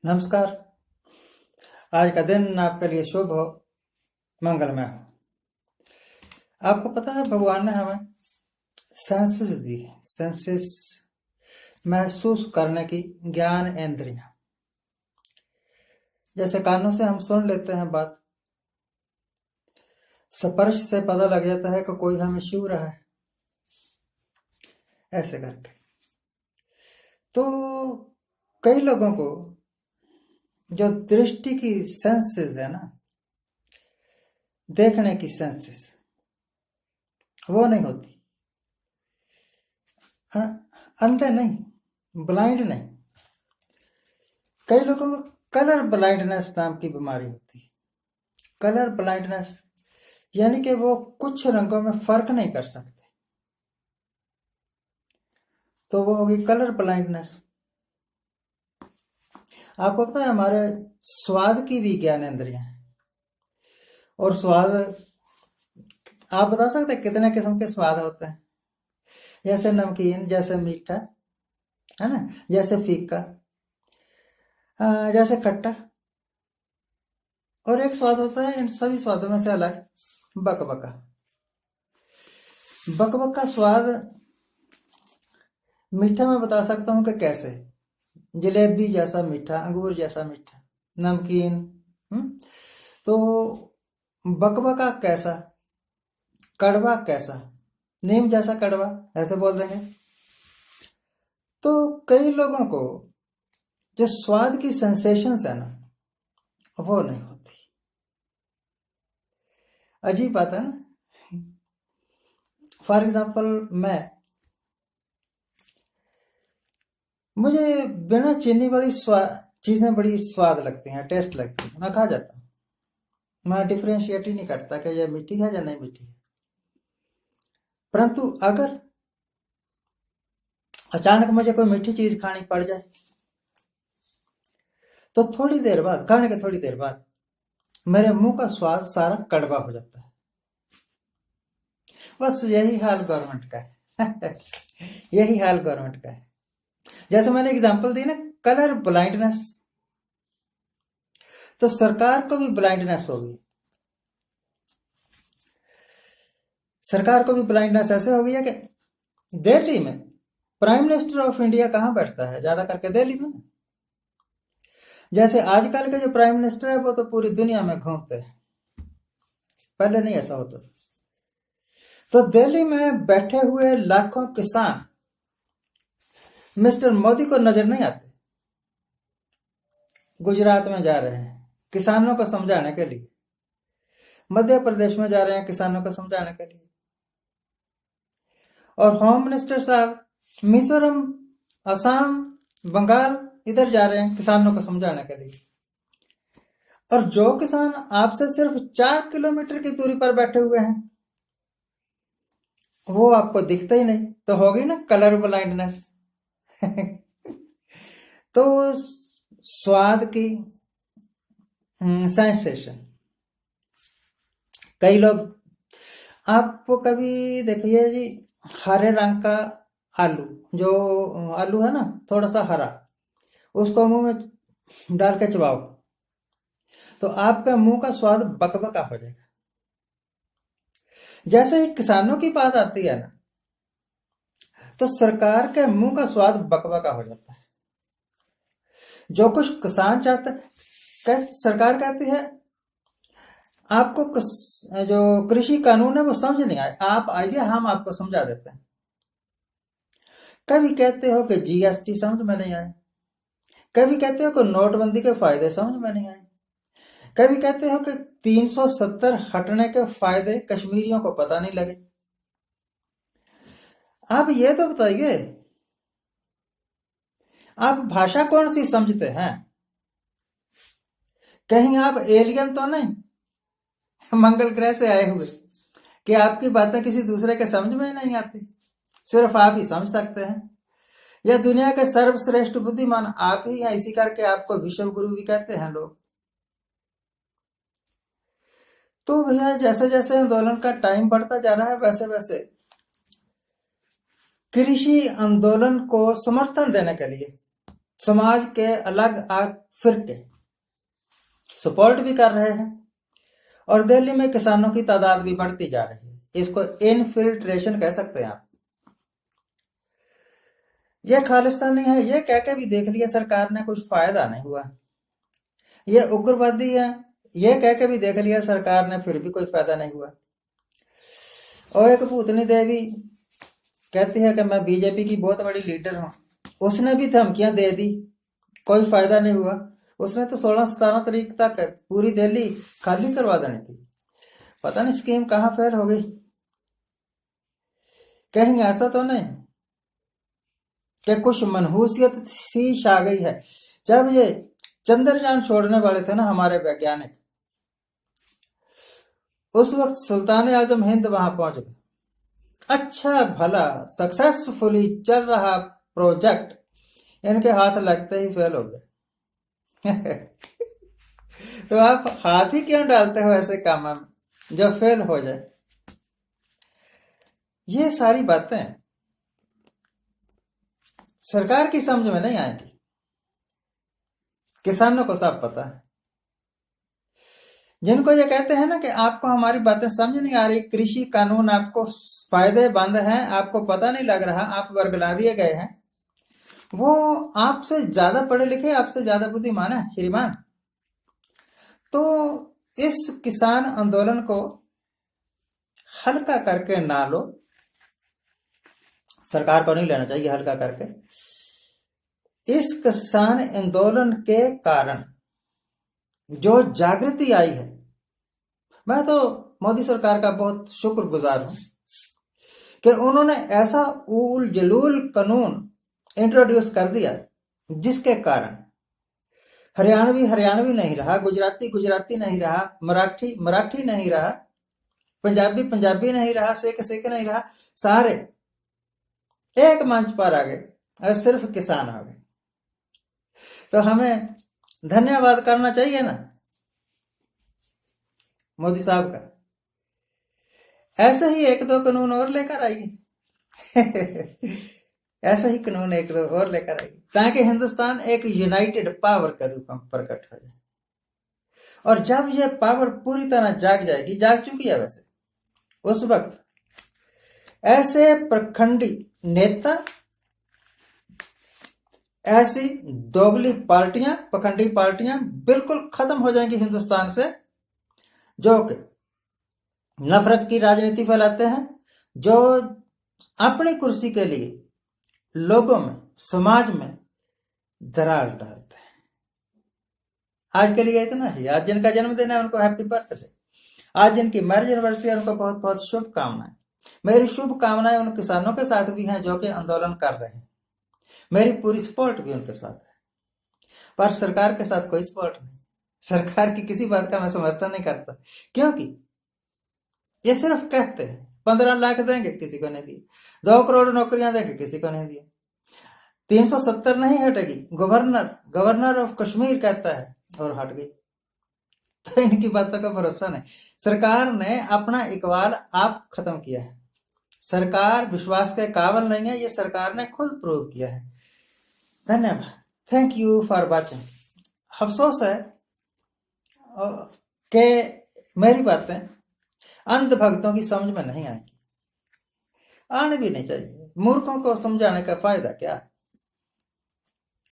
नमस्कार। आज का दिन आपके लिए शुभ हो, मंगलमय हो। आपको पता है भगवान ने हमें सेंसेस दी है, सेंसेस महसूस करने की ज्ञान इंद्रियां। जैसे कानों से हम सुन लेते हैं बात, स्पर्श से पता लग जाता है कि कोई हमें छू रहा है, ऐसे करके। तो कई लोगों को जो दृष्टि की सेंसेस है ना, देखने की सेंसेस, वो नहीं होती। अंधे नहीं, ब्लाइंड नहीं, कई लोगों को कलर ब्लाइंडनेस नाम की बीमारी होती है। कलर ब्लाइंडनेस यानी कि वो कुछ रंगों में फर्क नहीं कर सकते, तो वो होगी कलर ब्लाइंडनेस। आपको पता है हमारे स्वाद की भी ज्ञान इंद्रियां हैं, और स्वाद आप बता सकते हैं कितने किस्म के स्वाद होते हैं। जैसे नमकीन, जैसे मीठा, है ना, जैसे फीका, जैसे खट्टा। और एक स्वाद होता है इन सभी स्वादों में से अलग, बकबका। बकबका स्वाद मीठा में बता सकता हूँ कि कैसे, जलेबी जैसा मीठा, अंगूर जैसा मीठा, नमकीन। तो बकबका कैसा, कड़वा कैसा, नीम जैसा कड़वा, ऐसे बोल देंगे। तो कई लोगों को जो स्वाद की सेंसेशंस है ना, वो नहीं होती। अजीब बात है ना। फॉर एग्जाम्पल मुझे बिना चीनी वाली चीजें बड़ी स्वाद लगती हैं, टेस्ट लगती है, मैं खा जाता हूँ। मैं डिफ्रेंशिएट ही नहीं करता कि ये मीठी है या नहीं मीठी है। परंतु अगर अचानक मुझे कोई मीठी चीज खानी पड़ जाए, तो थोड़ी देर बाद, खाने के थोड़ी देर बाद मेरे मुंह का स्वाद सारा कड़वा हो जाता है। बस यही हाल गवर्नमेंट का है। यही हाल गवर्नमेंट का है। जैसे मैंने एग्जांपल दी ना, कलर ब्लाइंडनेस, तो सरकार को भी ब्लाइंडनेस होगी। सरकार को भी ब्लाइंडनेस ऐसे हो गई है कि दिल्ली में प्राइम मिनिस्टर ऑफ इंडिया कहां बैठता है, ज्यादा करके दिल्ली में। जैसे आजकल के जो प्राइम मिनिस्टर है वो तो पूरी दुनिया में घूमते हैं, पहले नहीं ऐसा होता। तो दिल्ली में बैठे हुए लाखों किसान मिस्टर मोदी को नजर नहीं आते। गुजरात में जा रहे हैं किसानों को समझाने के लिए, मध्य प्रदेश में जा रहे हैं किसानों को समझाने के लिए, और होम मिनिस्टर साहब मिजोरम, असम, बंगाल इधर जा रहे हैं किसानों को समझाने के लिए। और जो किसान आपसे सिर्फ 4 किलोमीटर की दूरी पर बैठे हुए हैं, वो आपको दिखता ही नहीं, तो होगी ना कलर ब्लाइंडनेस। तो स्वाद की सेंसेशन, कई लोग, आपको कभी देखिए जी, हरे रंग का आलू, जो आलू है ना थोड़ा सा हरा, उसको मुंह में डाल के चबाओ तो आपका मुंह का स्वाद बकबका हो जाएगा। जैसे ही किसानों की बात आती है ना, तो सरकार के मुंह का स्वाद बकबका हो जाता है। जो कुछ किसान चाहते, सरकार कहती है आपको जो कृषि कानून है वो समझ नहीं आए, आप आइए हम आपको समझा देते हैं। कभी कहते हो कि जीएसटी समझ में नहीं आए, कभी कहते हो कि नोटबंदी के फायदे समझ में नहीं आए, कभी कहते हो कि 370 हटने के फायदे कश्मीरियों को पता नहीं लगे। आप ये तो बताइए, आप भाषा कौन सी समझते हैं? कहीं आप एलियन तो नहीं, मंगल ग्रह से आए हुए, कि आपकी बातें किसी दूसरे के समझ में नहीं आती, सिर्फ आप ही समझ सकते हैं? या दुनिया के सर्वश्रेष्ठ बुद्धिमान आप ही हैं, इसी करके आपको विश्व गुरु भी कहते हैं लोग। तो भैया जैसे जैसे आंदोलन का टाइम बढ़ता जा रहा है, वैसे वैसे कृषि आंदोलन को समर्थन देने के लिए समाज के अलग फिरके सपोर्ट भी कर रहे हैं और दिल्ली में किसानों की तादाद भी बढ़ती जा रही है। इसको इनफिल्ट्रेशन कह सकते हैं आप। ये खालिस्तानी है ये कह के भी देख लिया सरकार ने, कुछ फायदा नहीं हुआ। ये उग्रवादी है ये कह के भी देख लिया सरकार ने, फिर भी कोई फायदा नहीं हुआ। और एक भूतनी देवी कहती है कि मैं बीजेपी की बहुत बड़ी लीडर हूं, उसने भी धमकियां दे दी, कोई फायदा नहीं हुआ। उसने तो 16-17 तारीख तक पूरी दिल्ली खाली करवा देनी थी। पता नहीं स्कीम कहां फेल हो गई। कहीं ऐसा तो नहीं कि कुछ मनहूसियत सी छा गई है। जब ये चंद्रयान छोड़ने वाले थे ना हमारे वैज्ञानिक, उस वक्त सुल्तान आजम हिंद वहां पहुंच गए। अच्छा भला सक्सेसफुली चल रहा प्रोजेक्ट इनके हाथ लगते ही फेल हो गए। तो आप हाथ ही क्यों डालते हो ऐसे काम में जो फेल हो जाए? ये सारी बातें सरकार की समझ में नहीं आएगी। किसानों को सब पता है। जिनको ये कहते हैं ना कि आपको हमारी बातें समझ नहीं आ रही, कृषि कानून आपको फायदेमंद हैं, आपको पता नहीं लग रहा, आप वर्गला दिए गए हैं, वो आपसे ज्यादा पढ़े लिखे, आपसे ज्यादा बुद्धिमान है श्रीमान। तो इस किसान आंदोलन को हल्का करके ना लो, सरकार को नहीं लेना चाहिए हल्का करके। इस किसान आंदोलन के कारण जो जागृति आई है, मैं तो मोदी सरकार का बहुत शुक्रगुजार हूं कि उन्होंने ऐसा उल जलूल कानून इंट्रोड्यूस कर दिया जिसके कारण हरियाणवी हरियाणवी नहीं रहा, गुजराती गुजराती नहीं रहा, मराठी मराठी नहीं रहा, पंजाबी पंजाबी नहीं रहा, सिख सिख नहीं रहा, सारे एक मंच पर आ गए और सिर्फ किसान आ गए। तो हमें धन्यवाद करना चाहिए ना मोदी साहब का। ऐसे ही एक दो कानून और लेकर आइए। ऐसे ही कानून एक दो और लेकर आइए ताकि हिंदुस्तान एक यूनाइटेड पावर के रूप में प्रकट हो जाए। और जब ये पावर पूरी तरह जाग जाएगी, जाग चुकी है वैसे, उस वक्त ऐसे प्रखंडी नेता, ऐसी दोगली पार्टियां, पखंडी पार्टियां बिल्कुल खत्म हो जाएंगी हिंदुस्तान से, जो कि नफरत की राजनीति फैलाते हैं, जो अपनी कुर्सी के लिए लोगों में, समाज में दरार डालते हैं। आज के लिए इतना ही। आज जिनका जन्मदिन है उनको हैप्पी बर्थडे, आज जिनकी मैरिज एनिवर्सरी है उनको बहुत बहुत शुभकामनाएं। मेरी शुभकामनाएं उन किसानों के साथ भी हैं जो कि आंदोलन कर रहे हैं, मेरी पूरी सपोर्ट भी उनके साथ है। पर सरकार के साथ कोई सपोर्ट नहीं। सरकार की किसी बात का मैं समर्थन नहीं करता, क्योंकि ये सिर्फ कहते हैं 15 लाख देंगे, किसी को नहीं दिए, 2 करोड़ नौकरियां देंगे, किसी को नहीं दिए, 370 नहीं हटेगी, गवर्नर ऑफ कश्मीर कहता है और हट गई। तो इनकी बातों का भरोसा नहीं। सरकार ने अपना इकबाल आप खत्म किया है। सरकार विश्वास के काबिल नहीं है, ये सरकार ने खुद प्रूव किया है। धन्यवाद, थैंक यू फॉर वॉचिंग। अफसोस है कि मेरी बातें अंध भक्तों की समझ में नहीं आएगी, आने भी नहीं चाहिए। मूर्खों को समझाने का फायदा क्या है?